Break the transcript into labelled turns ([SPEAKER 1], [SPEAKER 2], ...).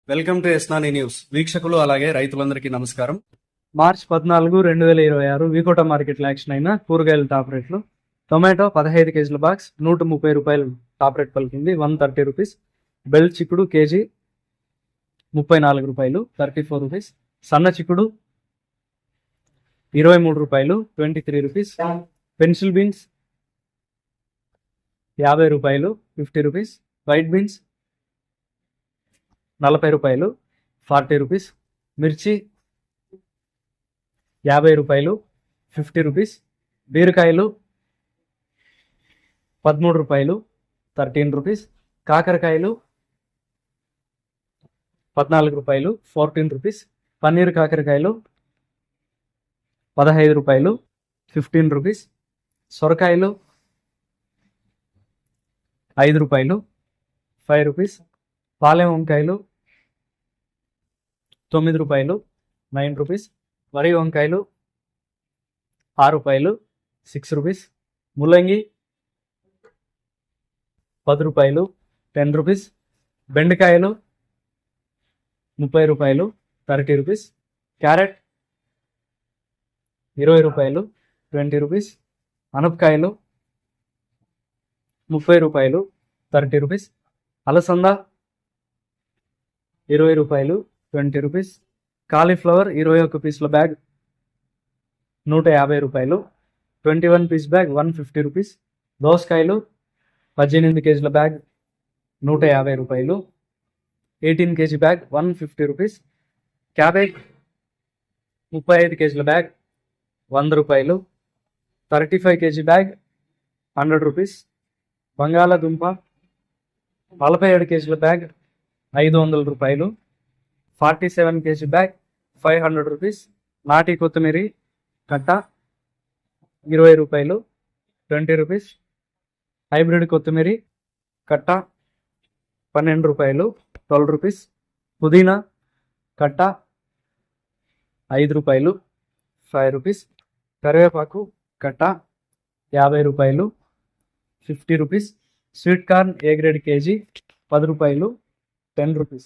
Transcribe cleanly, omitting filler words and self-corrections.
[SPEAKER 1] Welcome to ఎస్నాని news. వీక్షకులు అలాగే రైతులందరికీ నమస్కారం.
[SPEAKER 2] మార్చ్ 14, 2026 వికోట మార్కెట్లో యాక్షన్ అయిన కూరగాయల టాప్ రేట్లు. టొమాటో 15 కేజీల బాక్స్ 130 రూపాయలు టాప్ రేట్ పలికింది, 130 రూపీస్. బెల్ చిక్కుడు కేజీ 34 రూపాయలు, 34 రూపీస్. సన్న చిక్కుడు 23 రూపాయలు, 23 రూపీస్. పెన్సిల్ బీన్స్ 50 రూపాయలు, 50 రూపీస్. వైట్ బీన్స్ 40 రూపాయలు, 40 రూపీస్. మిర్చి 50 రూపాయలు, 50 రూపీస్. బీరకాయలు 13 రూపాయలు, 13 రూపీస్. కాకరకాయలు 14 రూపాయలు, 14 రూపీస్. పన్నీర్ కాకరకాయలు 15 రూపాయలు, 15 రూపీస్. సొరకాయలు 5 రూపాయలు, 5 రూపీస్. పాలెం వంకాయలు 9 రూపాయలు, 9 రూపీస్. వరి వంకాయలు 6 రూపాయలు, 6 రూపీస్. ముల్లంగి 10 రూపాయలు, 10 రూపీస్. బెండకాయలు 30 రూపాయలు, 30 రూపీస్. క్యారెట్ 20 రూపాయలు, 20 రూపీస్. అనపకాయలు 30 రూపాయలు, 30 రూపీస్. అలసంద 20 రూపాయలు, 20 రూపీస్. కాలీఫ్లవర్ 21 పీసుల బ్యాగ్ 150 రూపాయలు, 21 పీస్ బ్యాగ్ 150 రూపీస్. దోసకాయలు 18 కేజీల బ్యాగ్ 150 రూపాయలు, 18 కేజీ బ్యాగ్ 150 రూపీస్. క్యాబేజ్ 35 కేజీల బ్యాగ్ 100 రూపాయలు, 35 కేజీ బ్యాగ్ 100 రూపీస్. బంగాళాదుంప 47 కేజీల బ్యాగ్ 500 రూపాయలు, 47 కేజీ బ్యాగ్ 500 రూపీస్. నాటి కొత్తిమీర కట్ట 20 రూపాయలు, 20 రూపీస్. హైబ్రిడ్ కొత్తిమీర కట్ట 12 రూపాయలు, 12 రూపీస్. పుదీనా కట్ట 5 రూపాయలు, 5 రూపీస్. కరివేపాకు కట్ట 50 రూపాయలు, 50 rupees. Sweet corn A grade KG 10 రూపాయలు, 10 రూపీస్.